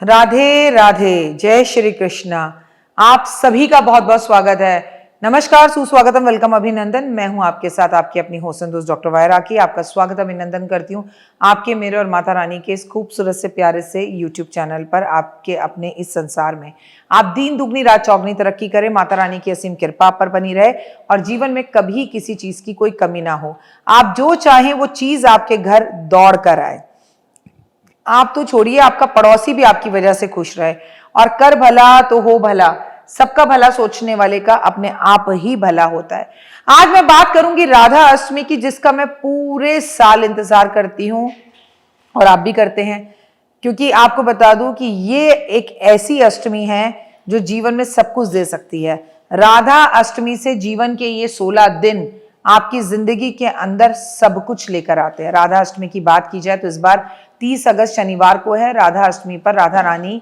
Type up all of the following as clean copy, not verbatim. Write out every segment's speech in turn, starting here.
राधे राधे, जय श्री कृष्णा। आप सभी का बहुत बहुत स्वागत है। नमस्कार, सुस्वागतम, वेलकम, अभिनंदन। मैं हूं आपके साथ आपकी अपनी होस्ट दोस्त डॉक्टर वायरा की। आपका स्वागत अभिनंदन करती हूं आपके, मेरे और माता रानी के इस खूबसूरत से प्यारे से यूट्यूब चैनल पर, आपके अपने इस संसार में। आप दिन दुगनी रात चौगनी तरक्की करें, माता रानी की असीम कृपा पर बनी रहे और जीवन में कभी किसी चीज की कोई कमी ना हो। आप जो चाहें वो चीज आपके घर दौड़ कर आए। आप तो छोड़िए, आपका पड़ोसी भी आपकी वजह से खुश रहे। और कर भला तो हो भला, सबका भला सोचने वाले का अपने आप ही भला होता है। आज मैं बात करूंगी राधा अष्टमी की, जिसका मैं पूरे साल इंतजार करती हूं और आप भी करते हैं, क्योंकि आपको बता दूं कि ये एक ऐसी अष्टमी है जो जीवन में सब कुछ दे सकती है। राधा अष्टमी से जीवन के ये 16 दिन आपकी जिंदगी के अंदर सब कुछ लेकर आते हैं। राधा अष्टमी की बात की जाए तो इस बार 30 अगस्त शनिवार को है। राधा अष्टमी पर राधा रानी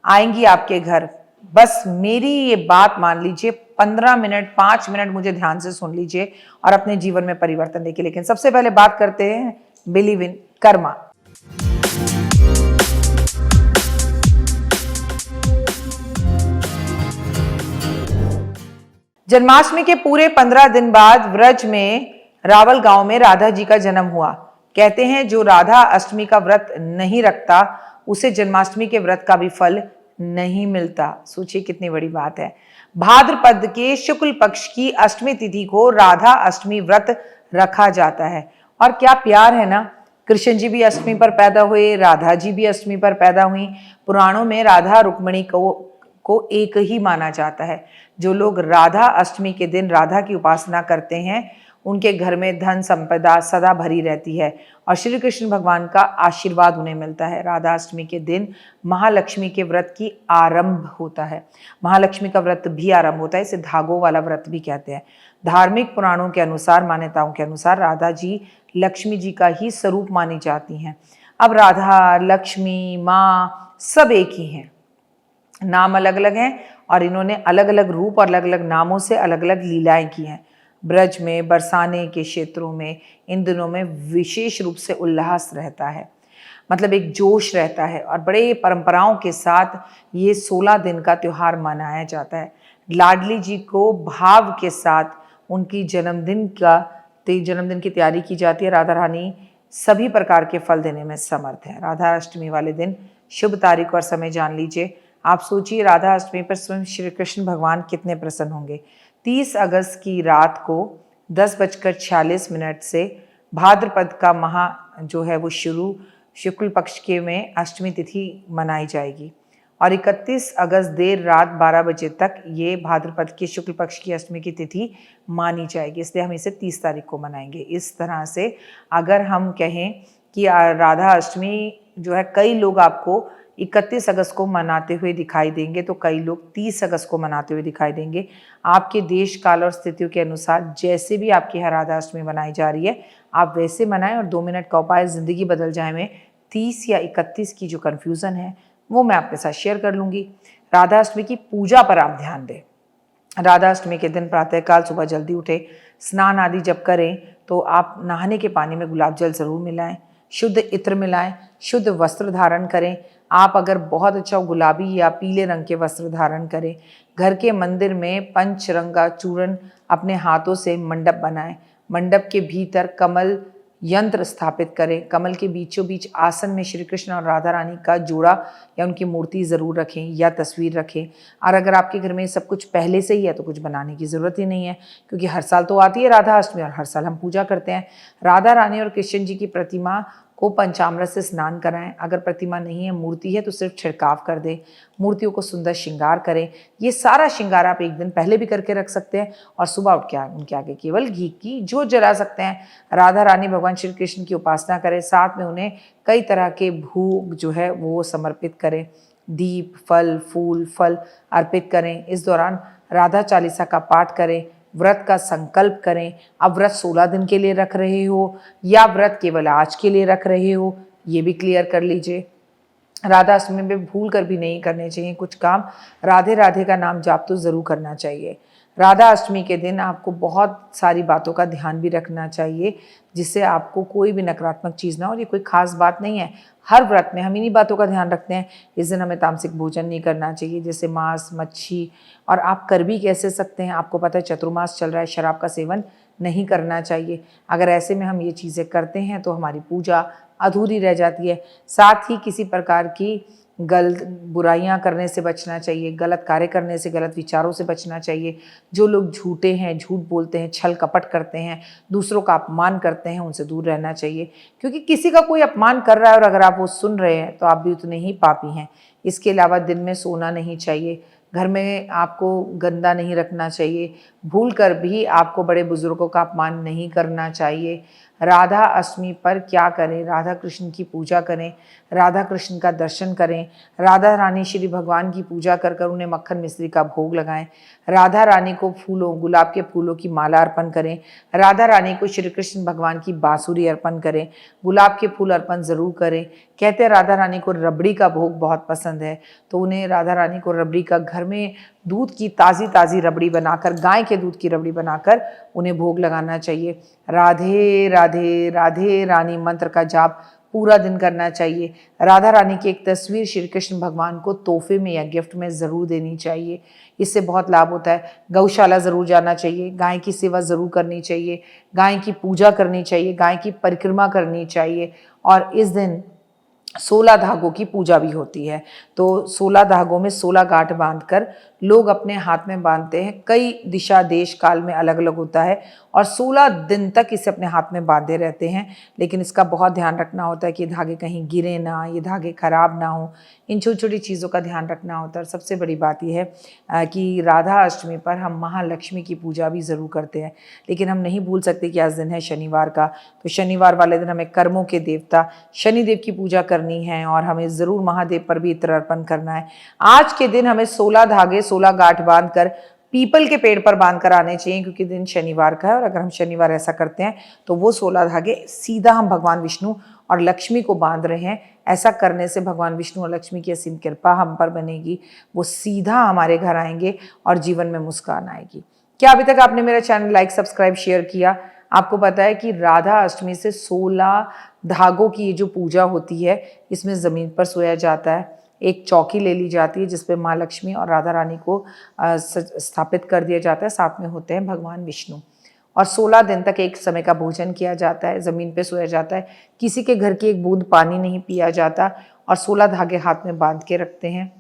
आएंगी आपके घर। बस मेरी ये बात मान लीजिए, 15 मिनट 5 मिनट मुझे ध्यान से सुन लीजिए और अपने जीवन में परिवर्तन देखिए। लेकिन सबसे पहले बात करते हैं बिलीव इन कर्मा। जन्माष्टमी के पूरे 15 दिन बाद व्रज में रावल गांव में राधा जी का जन्म हुआ। कहते हैं जो राधा अष्टमी का व्रत नहीं रखता उसे जन्माष्टमी के व्रत का भी फल नहीं मिलता। सोचिए कितनी बड़ी बात है। भाद्रपद के शुक्ल पक्ष की अष्टमी तिथि को राधा अष्टमी व्रत रखा जाता है। और क्या प्यार है ना। कृष्ण जी भी अष्टमी पर पैदा हुए, राधा जी भी अष्टमी पर पैदा हुई। पुराणों में राधा रुक्मिणी को एक ही माना जाता है। जो लोग राधा अष्टमी के दिन राधा की उपासना करते हैं उनके घर में धन संपदा सदा भरी रहती है और श्री कृष्ण भगवान का आशीर्वाद उन्हें मिलता है। राधा अष्टमी के दिन महालक्ष्मी के व्रत की आरंभ होता है। महालक्ष्मी का व्रत भी आरंभ होता है, इसे धागों वाला व्रत भी कहते हैं। धार्मिक पुराणों के अनुसार, मान्यताओं के अनुसार राधा जी लक्ष्मी जी का ही स्वरूप मानी जाती हैं। अब राधा, लक्ष्मी, माँ सब एक ही हैं, नाम अलग अलग हैं और इन्होंने अलग अलग रूप और अलग अलग नामों से अलग अलग लीलाएं की हैं। ब्रज में, बरसाने के क्षेत्रों में इन दिनों में विशेष रूप से उल्लास रहता है, मतलब एक जोश रहता है और बड़े परंपराओं के साथ ये 16 दिन का त्योहार मनाया जाता है। लाडली जी को भाव के साथ उनकी जन्मदिन की तैयारी की जाती है। राधा रानी सभी प्रकार के फल देने में समर्थ है। राधा अष्टमी वाले दिन शुभ तारीख और समय जान लीजिए। आप सोचिए राधा अष्टमी पर स्वयं श्री कृष्ण भगवान कितने प्रसन्न होंगे। 30 अगस्त की रात को 10:46 से भाद्रपद का माह जो है वो शुरू शुक्ल पक्ष के में अष्टमी तिथि मनाई जाएगी और 31 अगस्त देर रात 12 बजे तक ये भाद्रपद के शुक्ल पक्ष की अष्टमी की तिथि मानी जाएगी, इसलिए हम इसे 30 तारीख को मनाएंगे। इस तरह से अगर हम कहें कि राधा अष्टमी जो है, कई लोग आपको 31 अगस्त को मनाते हुए दिखाई देंगे तो कई लोग 30 अगस्त को मनाते हुए दिखाई देंगे। आपके देश काल और स्थितियों के अनुसार जैसे भी आपकी राधा अष्टमी मनाई जा रही है आप वैसे मनाएं। और 2 मिनट का उपाय जिंदगी बदल जाए में 30 या 31 की जो कन्फ्यूज़न है वो मैं आपके साथ शेयर कर लूँगी। राधा अष्टमी की पूजा पर आप ध्यान दें। राधा अष्टमी के दिन प्रातःकाल सुबह जल्दी उठे, स्नान आदि जब करें तो आप नहाने के पानी में गुलाब जल जरूर मिलाएं, शुद्ध इत्र मिलाएं, शुद्ध वस्त्र धारण करें। आप अगर बहुत अच्छा गुलाबी या पीले रंग के वस्त्र धारण करें, घर के मंदिर में पंचरंगा चूर्ण अपने हाथों से मंडप बनाएं। मंडप के भीतर कमल यंत्र स्थापित करें। कमल के बीचों बीच आसन में श्री कृष्ण और राधा रानी का जोड़ा या उनकी मूर्ति ज़रूर रखें या तस्वीर रखें। और अगर आपके घर में सब कुछ पहले से ही है तो कुछ बनाने की ज़रूरत ही नहीं है, क्योंकि हर साल तो आती है राधा अष्टमी और हर साल हम पूजा करते हैं। राधा रानी और कृष्ण जी की प्रतिमा को पंचामृत से स्नान कराएं। अगर प्रतिमा नहीं है, मूर्ति है, तो सिर्फ छिड़काव कर दें। मूर्तियों को सुंदर श्रृंगार करें। ये सारा श्रृंगार आप एक दिन पहले भी करके रख सकते हैं और सुबह उठ के उनके आगे केवल घी की जोत जला सकते हैं। राधा रानी भगवान श्री कृष्ण की उपासना करें, साथ में उन्हें कई तरह के भोग जो है वो समर्पित करें। दीप, फल, फूल, फल अर्पित करें। इस दौरान राधा चालीसा का पाठ करें। व्रत का संकल्प करें। अब व्रत 16 दिन के लिए रख रहे हो या व्रत केवल आज के लिए रख रहे हो, ये भी क्लियर कर लीजिए। राधा अष्टमी में भूल कर भी नहीं करने चाहिए कुछ काम। राधे राधे का नाम जाप तो जरूर करना चाहिए। राधा अष्टमी के दिन आपको बहुत सारी बातों का ध्यान भी रखना चाहिए, जिससे आपको कोई भी नकारात्मक चीज़ ना हो। और ये कोई खास बात नहीं है, हर व्रत में हम इन्हीं बातों का ध्यान रखते हैं। इस दिन हमें तामसिक भोजन नहीं करना चाहिए, जैसे मांस, मच्छी। और आप कर भी कैसे सकते हैं, आपको पता है चतुर्मास चल रहा है, शराब का सेवन नहीं करना चाहिए। अगर ऐसे में हम ये चीज़ें करते हैं तो हमारी पूजा अधूरी रह जाती है। साथ ही किसी प्रकार की गलत बुराइयां करने से बचना चाहिए, गलत कार्य करने से, गलत विचारों से बचना चाहिए। जो लोग झूठे हैं, झूठ बोलते हैं, छल कपट करते हैं, दूसरों का अपमान करते हैं, उनसे दूर रहना चाहिए। क्योंकि किसी का कोई अपमान कर रहा है और अगर आप वो सुन रहे हैं तो आप भी उतने ही पापी हैं। इसके अलावा दिन में सोना नहीं चाहिए, घर में आपको गंदा नहीं रखना चाहिए, भूल कर भी आपको बड़े बुजुर्गों का अपमान नहीं करना चाहिए। राधा अष्टमी पर क्या करें, राधा कृष्ण की पूजा करें, राधा कृष्ण का दर्शन करें, राधा रानी श्री भगवान की पूजा कर कर उन्हें मक्खन मिश्री का भोग लगाएं, राधा रानी को फूलों, गुलाब के फूलों की माला अर्पण करें, राधा रानी को श्री कृष्ण भगवान की बांसुरी अर्पण करें, गुलाब के फूल अर्पण ज़रूर करें। कहते हैं राधा रानी को रबड़ी का भोग बहुत पसंद है, तो उन्हें राधा रानी को रबड़ी का घर में दूध की ताज़ी ताज़ी रबड़ी बनाकर, गाय के दूध की रबड़ी बनाकर उन्हें भोग लगाना चाहिए। राधे राधे राधे रानी मंत्र का जाप पूरा दिन करना चाहिए। राधा रानी की एक तस्वीर श्री कृष्ण भगवान को तोहफे में या गिफ्ट में ज़रूर देनी चाहिए, इससे बहुत लाभ होता है। गौशाला ज़रूर जाना चाहिए, गाय की सेवा ज़रूर करनी चाहिए, गाय की पूजा करनी चाहिए, गाय की परिक्रमा करनी चाहिए। और इस दिन 16 धागों की पूजा भी होती है, तो 16 धागों में 16 गांठ बांधकर लोग अपने हाथ में बांधते हैं। कई दिशा देश काल में अलग अलग होता है और 16 दिन तक इसे अपने हाथ में बांधे रहते हैं। लेकिन इसका बहुत ध्यान रखना होता है कि धागे कहीं गिरे ना, ये धागे खराब ना हो, इन छोटी छोटी चीज़ों का ध्यान रखना होता है। और सबसे बड़ी बात यह है कि राधा अष्टमी पर हम महालक्ष्मी की पूजा भी ज़रूर करते हैं। लेकिन हम नहीं भूल सकते कि आज दिन है शनिवार का, तो शनिवार वाले दिन हमें कर्मों के देवता शनिदेव की पूजा करनी है और हमें ज़रूर महादेव पर भी इत्र अर्पण करना है। आज के दिन हमें 16 धागे, 16 गांठ बांधकर पीपल के पेड़ पर बांधकर आने चाहिए, क्योंकि दिन शनिवार का है। और अगर हम शनिवार ऐसा करते हैं तो वो 16 धागे सीधा हम भगवान विष्णु और लक्ष्मी को बांध रहे हैं। ऐसा करने से भगवान विष्णु और लक्ष्मी की असीम कृपा हम पर बनेगी, वो सीधा हमारे घर आएंगे और जीवन में मुस्कान आएगी। क्या अभी तक आपने मेरा चैनल लाइक, सब्सक्राइब, शेयर किया? आपको पता है कि राधा अष्टमी से 16 धागों की ये जो पूजा होती है, इसमें ज़मीन पर सोया जाता है, एक चौकी ले ली जाती है जिसपे माँ लक्ष्मी और राधा रानी को स्थापित कर दिया जाता है, साथ में होते हैं भगवान विष्णु। और 16 दिन तक एक समय का भोजन किया जाता है, ज़मीन पे सोया जाता है, किसी के घर की एक बूंद पानी नहीं पिया जाता और 16 धागे हाथ में बांध के रखते हैं।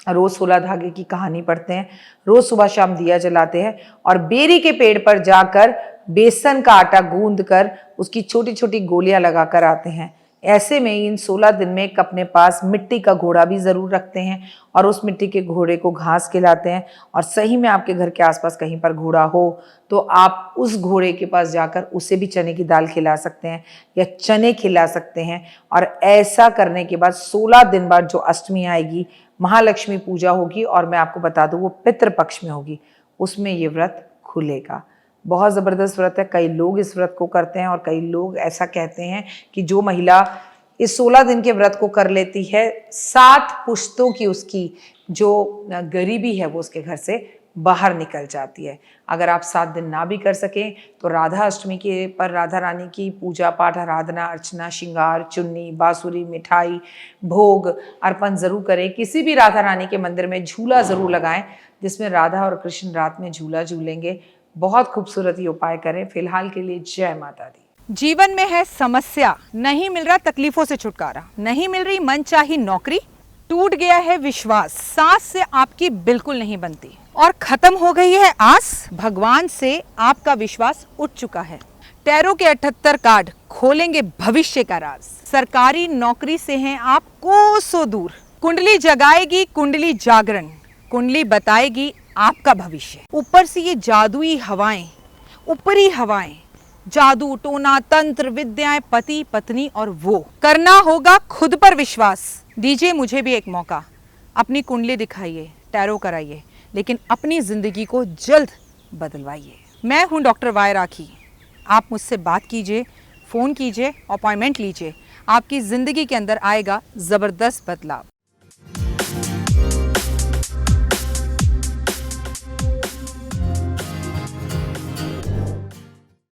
रोज़ 16 धागे की कहानी पढ़ते हैं, रोज़ सुबह शाम दिया जलाते हैं और बेरी के पेड़ पर जाकर बेसन का आटा गूंद कर उसकी छोटी छोटी गोलियां लगाकर आते हैं। ऐसे में इन 16 दिन में एक अपने पास मिट्टी का घोड़ा भी ज़रूर रखते हैं और उस मिट्टी के घोड़े को घास खिलाते हैं। और सही में आपके घर के आसपास कहीं पर घोड़ा हो तो आप उस घोड़े के पास जाकर उसे भी चने की दाल खिला सकते हैं या चने खिला सकते हैं। और ऐसा करने के बाद 16 दिन बाद जो अष्टमी आएगी, महालक्ष्मी पूजा होगी और मैं आपको बता दूं वो पितृपक्ष में होगी, उसमें ये व्रत खुलेगा। बहुत ज़बरदस्त व्रत है, कई लोग इस व्रत को करते हैं और कई लोग ऐसा कहते हैं कि जो महिला इस 16 दिन के व्रत को कर लेती है, 7 पुश्तों की उसकी जो गरीबी है वो उसके घर से बाहर निकल जाती है। अगर आप 7 दिन ना भी कर सकें तो राधा अष्टमी के पर राधा रानी की पूजा पाठ, आराधना, अर्चना, श्रृंगार, चुन्नी, बांसुरी, मिठाई, भोग अर्पण ज़रूर करें। किसी भी राधा रानी के मंदिर में झूला ज़रूर लगाएं जिसमें राधा और कृष्ण रात में झूला झूलेंगे। बहुत खूबसूरत ये उपाय करें। फिलहाल के लिए जय माता दी। जीवन में है समस्या, नहीं मिल रहा तकलीफों से छुटकारा, नहीं मिल रही मनचाही नौकरी, टूट गया है विश्वास, सांस से आपकी बिल्कुल नहीं बनती और खत्म हो गई है आस, भगवान से आपका विश्वास उठ चुका है। टैरो के 78 कार्ड खोलेंगे भविष्य का राज। सरकारी नौकरी से हैं आप कोसों दूर, कुंडली जगाएगी कुंडली जागरण, कुंडली बताएगी आपका भविष्य। ऊपर से ये जादुई हवाएं, ऊपरी हवाएं, जादू टोना तंत्र विद्याएं, पति पत्नी और वो, करना होगा खुद पर विश्वास। दीजिए मुझे भी एक मौका, अपनी कुंडली दिखाइए, टैरो कराइए, लेकिन अपनी जिंदगी को जल्द बदलवाइए। मैं हूं डॉक्टर वाई राखी। आप मुझसे बात कीजिए, फ़ोन कीजिए, अपॉइंटमेंट लीजिए, आपकी ज़िंदगी के अंदर आएगा ज़बरदस्त बदलाव।